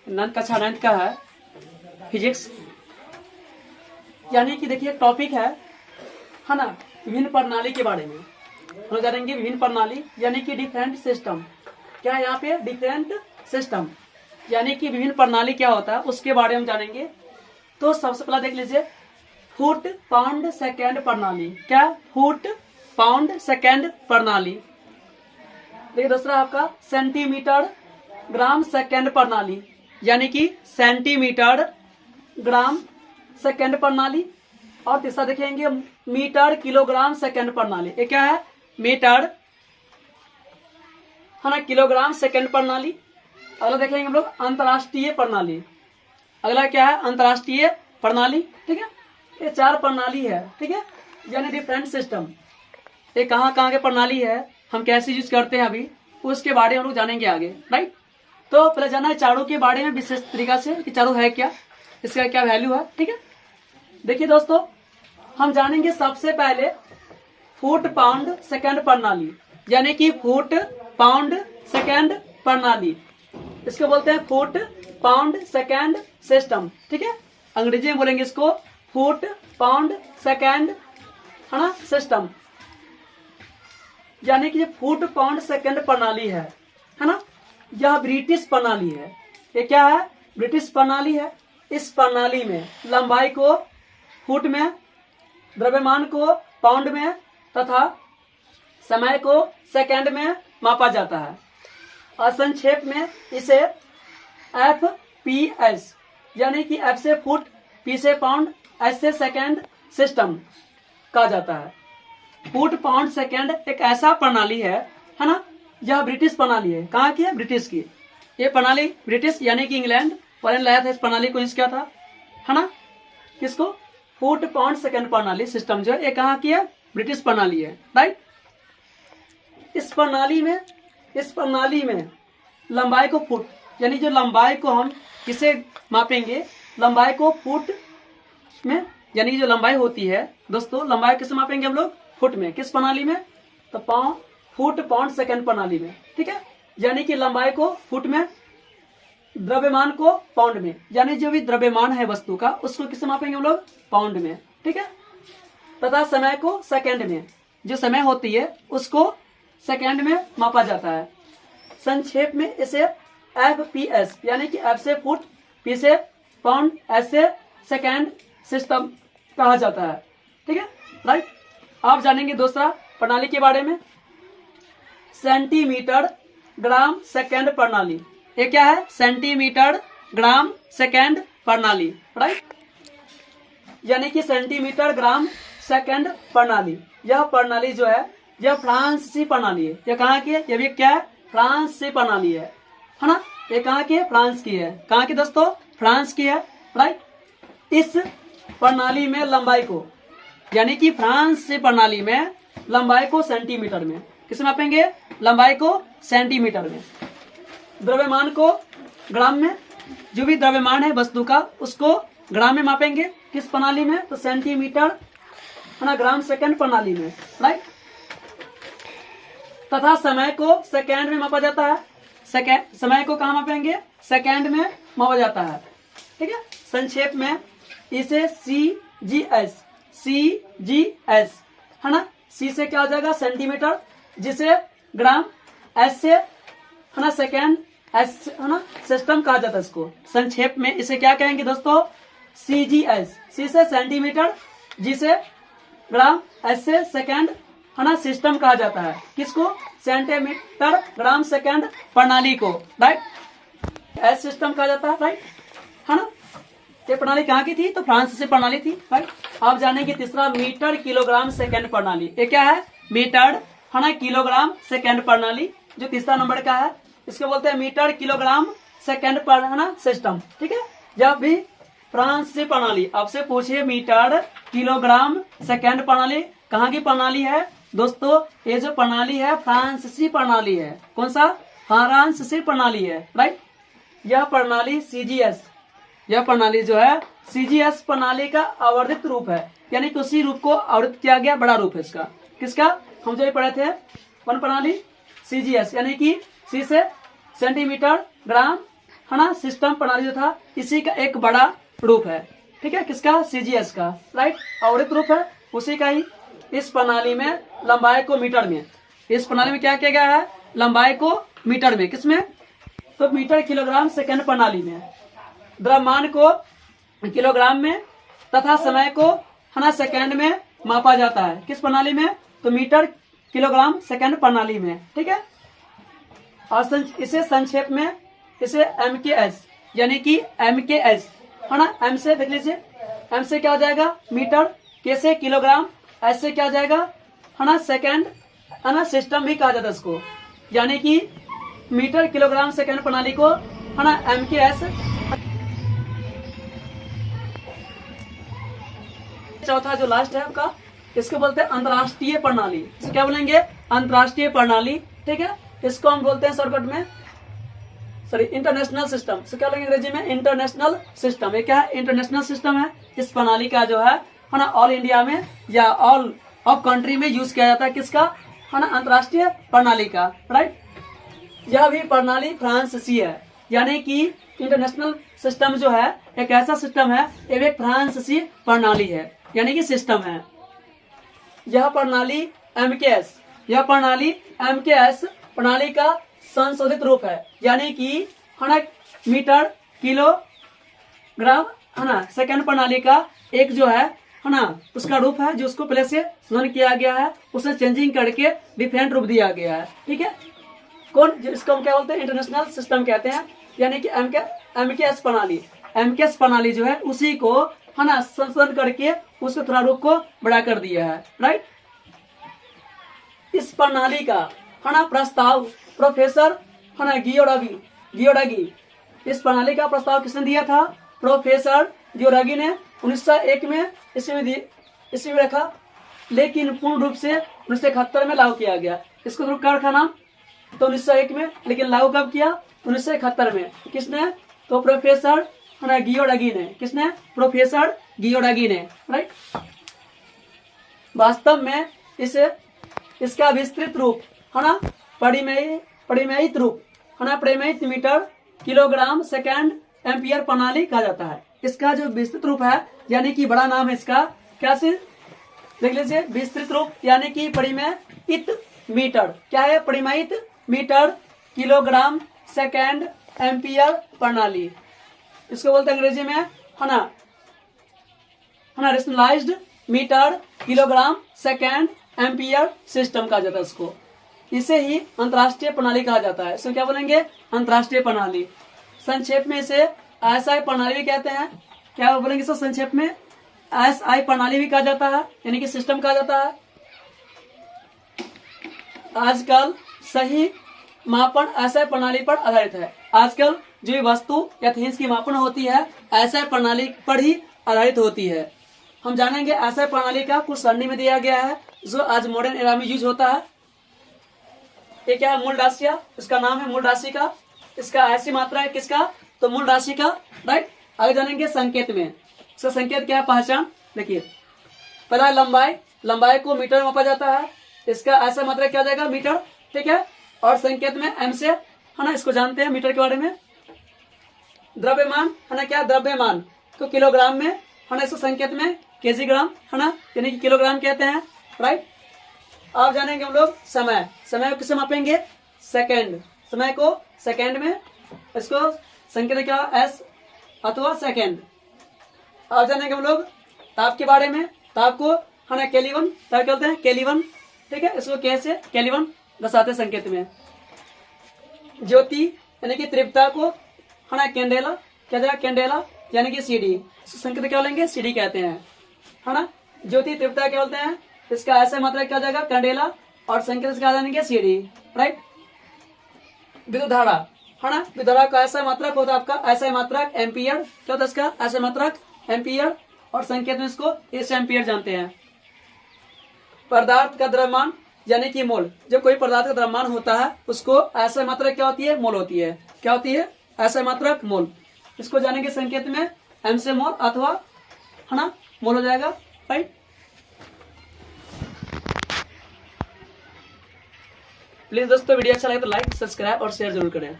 कक्षा 9 का है फिजिक्स। यानी कि देखिए टॉपिक है ना, विभिन्न प्रणाली के बारे में हम जानेंगे। विभिन्न प्रणाली यानी कि डिफरेंट सिस्टम। क्या है यहाँ पे? डिफरेंट सिस्टम, यानी कि विभिन्न प्रणाली क्या होता है उसके बारे में जानेंगे। तो सबसे पहला देख लीजिए, फुट पाउंड सेकेंड प्रणाली। क्या? फुट पाउंड सेकेंड प्रणाली। देखिए दूसरा आपका सेंटीमीटर ग्राम सेकेंड प्रणाली, यानी कि सेंटीमीटर ग्राम सेकेंड प्रणाली। और तीसरा देखेंगे मीटर किलोग्राम सेकेंड प्रणाली। ये क्या है? मीटर है ना, किलोग्राम सेकेंड प्रणाली। अगला देखेंगे हम लोग अंतर्राष्ट्रीय प्रणाली। अगला क्या है? अंतर्राष्ट्रीय प्रणाली। ठीक है, ये 4 प्रणाली है। ठीक है, यानी डिफरेंट सिस्टम। ये कहाँ कहाँ के प्रणाली है, हम कैसे यूज करते हैं अभी उसके बारे में हम लोग जानेंगे आगे। राइट, तो पहले जाना है चारों के बारे में विशेष तरीका से कि चारों है क्या, इसका क्या वैल्यू है। ठीक है, देखिए दोस्तों, हम जानेंगे सबसे पहले फुट पाउंड सेकेंड प्रणाली, यानी कि फुट पाउंड सेकेंड प्रणाली। इसको बोलते हैं फुट पाउंड सेकेंड सिस्टम। ठीक है, अंग्रेजी में बोलेंगे इसको फुट पाउंड सेकेंड है ना सिस्टम। यानी कि फुट पाउंड सेकेंड प्रणाली है ना, यह ब्रिटिश प्रणाली है। ये क्या है? ब्रिटिश प्रणाली है। इस प्रणाली में लंबाई को फुट में, द्रव्यमान को पाउंड में तथा समय को सेकंड में मापा जाता है। और संक्षेप में इसे FPS यानी कि F से फुट, P से पाउंड, S से सेकंड सिस्टम कहा जाता है। फुट पाउंड सेकंड एक ऐसा प्रणाली है ना, यह ब्रिटिश प्रणाली है। कहाँ की है? ब्रिटिश की। ये प्रणाली ब्रिटिश यानी कि इंग्लैंड वाले ने लाया था इस प्रणाली को। इसका था है ना, किसको? फुट पाउंड सेकंड प्रणाली सिस्टम जो है ये कहाँ की है? ब्रिटिश प्रणाली है। राइट, इस प्रणाली में लंबाई को फुट, यानी जो लंबाई को हम किसे मापेंगे? लंबाई को फुट में, यानी कि जो लंबाई होती है दोस्तों, लंबाई किसे मापेंगे हम लोग? फुट में। किस प्रणाली में? तो फुट पाउंड सेकेंड प्रणाली में। ठीक है, यानी कि लंबाई को फुट में, द्रव्यमान को पाउंड में, यानी जो भी द्रव्यमान है वस्तु का उसको किससे मापेंगे हम लोग? पाउंड में। ठीक है, तथा समय को सेकंड में, जो समय होती है उसको सेकंड में मापा जाता है। संक्षेप में इसे FPS यानी कि F से फुट, P से पाउंड, S से सेकंड सिस्टम कहा जाता है। ठीक है, राइट। आप जानेंगे दूसरा प्रणाली के बारे में, सेंटीमीटर ग्राम सेकंड प्रणाली। ये क्या है? सेंटीमीटर ग्राम सेकंड प्रणाली। राइट, यानी कि सेंटीमीटर ग्राम सेकंड प्रणाली। यह प्रणाली जो है यह फ्रांसीसी प्रणाली है। यह कहाँ की है? यह भी क्या है? फ्रांसीसी प्रणाली है ना। ये कहाँ की है? फ्रांस की है। कहाँ की दोस्तों? फ्रांस की है। राइट, इस प्रणाली में लंबाई को, यानी कि फ्रांसीसी प्रणाली में लंबाई को सेंटीमीटर में, किस मापेंगे? लंबाई को सेंटीमीटर में, द्रव्यमान को ग्राम में, जो भी द्रव्यमान है वस्तु का उसको ग्राम में मापेंगे। किस प्रणाली में? तो सेंटीमीटर है ना ग्राम सेकंड प्रणाली में। राइट, तथा समय को सेकंड में मापा जाता है। समय को कहाँ मापेंगे? सेकंड में मापा जाता है। ठीक है, संक्षेप में इसे CGS है ना। C से क्या हो जाएगा? सेंटीमीटर, जिसे ग्राम, S से है ना सेकेंड, S है ना सिस्टम कहा जाता है इसको। संक्षेप में इसे क्या कहेंगे दोस्तों? CGS। C से सेंटीमीटर, G से ग्राम, S से सेकेंड है ना सिस्टम कहा जाता है। किसको? सेंटीमीटर ग्राम सेकेंड प्रणाली को। राइट, S सिस्टम कहा जाता है। राइट, है ना। ये प्रणाली कहाँ की थी? तो फ्रांस से प्रणाली थी। राइट, आप जानेंगे तीसरा मीटर किलोग्राम सेकेंड प्रणाली। ये क्या है? मीटर है ना किलोग्राम सेकेंड प्रणाली, जो तीसरा नंबर का है। इसको बोलते हैं मीटर किलोग्राम सेकेंड पर है ना सिस्टम। ठीक है, जब भी फ्रांस से प्रणाली आपसे पूछे मीटर किलोग्राम सेकेंड प्रणाली कहाँ की प्रणाली है दोस्तों? ये जो प्रणाली है फ्रांसीसी प्रणाली है। कौन सा? फ्रांसीसी प्रणाली है। राइट, यह प्रणाली CGS, यह प्रणाली जो है CGS प्रणाली का आवर्धित रूप है, यानी कि उसी रूप को आवृत्त किया गया बड़ा रूप है इसका। किसका? हम जो पढ़े थे वन प्रणाली CGS, यानी कि C से सेंटीमीटर ग्राम है ना सिस्टम प्रणाली जो था इसी का एक बड़ा रूप है। ठीक है, किसका? सीजीएस का, राइट। और एक रूप है उसी का ही। इस प्रणाली में लंबाई को मीटर में, इस प्रणाली में क्या किया गया है? लंबाई को मीटर में, किसमें? तो मीटर किलोग्राम सेकंड प्रणाली में, द्रव्यमान को किलोग्राम में तथा समय को है ना सेकंड में मापा जाता है। किस प्रणाली में? तो मीटर किलोग्राम सेकंड प्रणाली में। ठीक है, और इसे संक्षेप में इसे एमकेएस यानी कि एमकेएस है ना, एम से देख लीजिए, एम से क्या हो जाएगा? मीटर, के से किलोग्राम, एस से क्या हो जाएगा? है ना सेकंड, है ना सिस्टम भी कहा जाता है इसको, यानी कि मीटर किलोग्राम सेकंड प्रणाली को है ना एमकेएस। चौथा जो लास्ट है आपका, इसको बोलते हैं अंतर्राष्ट्रीय प्रणाली। इसको क्या बोलेंगे? अंतर्राष्ट्रीय प्रणाली। ठीक है, इसको हम बोलते हैं शॉर्टकट में इंटरनेशनल सिस्टम। इसको क्या बोलेंगे अंग्रेजी में? International system. ये क्या है? इंटरनेशनल सिस्टम है। इस प्रणाली का जो है ना ऑल इंडिया में या ऑल ऑफ कंट्री में यूज किया जाता है। किसका? है ना अंतर्राष्ट्रीय प्रणाली का, राइट। यह भी प्रणाली फ्रांसीसी है, यानी कि इंटरनेशनल सिस्टम जो है एक ऐसा सिस्टम है, ये एक फ्रांसीसी प्रणाली है, यानी कि सिस्टम है। यह प्रणाली एमकेएस, यह प्रणाली एमकेएस प्रणाली का संशोधित रूप है, यानी कि है ना मीटर किलोग्राम है ना सेकंड प्रणाली का एक जो है ना उसका रूप है, जो उसको पहले से संशोधन किया गया है, उसे चेंजिंग करके डिफरेंट रूप दिया गया है। ठीक है, कौन? इसको हम क्या बोलते हैं? इंटरनेशनल सिस्टम कहते हैं, यानी कि एमकेएस प्रणाली, एमकेएस प्रणाली जो है उसी को है ना संशोधन करके उसके थोड़ा रूप को बड़ा कर दिया है, राइट। इस प्रणाली का है ना प्रस्ताव प्रोफेसर है ना गियोडागी, इस प्रणाली का प्रस्ताव किसने दिया था? प्रोफेसर गियोडागी ने 1901 में इसमें रखा, लेकिन पूर्ण रूप से 1971 में लागू किया गया। इसको ध्रुव का रखा नाम तो 1901 में, लेकिन लागू कब किया? 1971 में। किसने? तो प्रोफेसर है ना गियोडागी ने। किसने? प्रोफेसर गियोडागी ने, राइट। वास्तव में इसे इसका विस्तृत रूप है ना परिमेयित रूप है ना परिमेयित मीटर किलोग्राम सेकंड एम्पियर प्रणाली कहा जाता है। इसका जो विस्तृत रूप है यानी कि बड़ा नाम है इसका, क्या से देख लीजिए, विस्तृत रूप यानी कि परिमेयित मीटर। क्या है? परिमेयित मीटर किलोग्राम सेकंड एम्पियर प्रणाली। इसको बोलते हैं अंग्रेजी में है ना rationalised metre kilogram second ampere system कहा जाता है इसको। इसे ही अंतर्राष्ट्रीय प्रणाली कहा जाता है। इसको क्या बोलेंगे? अंतर्राष्ट्रीय प्रणाली। संक्षेप में इसे एसआई प्रणाली भी कहते हैं। क्या बोलेंगे इसको संक्षेप में? एसआई प्रणाली भी कहा जाता है, यानी कि सिस्टम कहा जाता है। आजकल सही मापन एसआई प्रणाली पर आधारित है। आजकल जो वस्तु या थिंग्स की मापन होती है एसआई प्रणाली पर ही आधारित होती है। हम जानेंगे एसआई प्रणाली का कुछ सरणी में दिया गया है जो आज मॉडर्न एरा में यूज होता है। ये क्या है? मूल राशि, इसका नाम है मूल राशि का। इसका ऐसी मात्रा है किसका? तो मूल राशि का, राइट। आगे जानेंगे संकेत में। इसका संकेत क्या है? पहचान। देखिए, पहला लंबाई को मीटर में मापा जाता है। इसका ऐसा मात्रा क्या जाएगा? मीटर, ठीक है। और संकेत में एम से है ना, इसको जानते हैं मीटर के बारे में। द्रव्यमान है ना, क्या द्रव्यमान तो किलोग्राम में है ना, इसको संकेत में केजीग्राम है ना, यानी कि किलोग्राम कहते हैं, राइट। अब जानेंगे हम लोग समय को किससे मापेंगे? सेकंड। समय को सेकंड में, इसको संकेत क्या? एस अथवा सेकंड। अब जानेंगे हम लोग ताप के बारे में। ताप को है ना केल्विन, ताप क्या बोलते हैं? केल्विन, ठीक है। इसको कैसे? केल्विन दर्शाते संकेत में। ज्योति यानी कि तीव्रता को है ना कैंडेला, क्या जाएगा? कैंडेला यानी कि सीडी। संकेत क्या बोलेंगे? सीडी कहते हैं, है ना। ज्योति तीव्रता क्या बोलते हैं? इसका ऐसा मात्रा क्या जाएगा? कैंडेला। और संकेत क्या जानेंगे? CD, right. विद्युत धारा है ना, विद्युत धारा का ऐसा मात्रक होता है आपका, ऐसा मात्रक एम्पियर। क्या होता है इसका? ऐसा मात्रक एम्पियर। और संकेत में इसको एस एम्पियर जानते हैं। पदार्थ का द्रव्यमान यानी कि मोल। जब कोई पदार्थ का द्रव्यमान होता है उसको ऐसा मात्रक क्या होती है? मोल होती है। क्या होती है? ऐसा मात्रक मोल। इसको जानेंगे संकेत में एम से मोल अथवा है ना मोल हो जाएगा, राइट। प्लीज दोस्तों वीडियो अच्छा लगे तो लाइक, सब्सक्राइब और शेयर जरूर करें।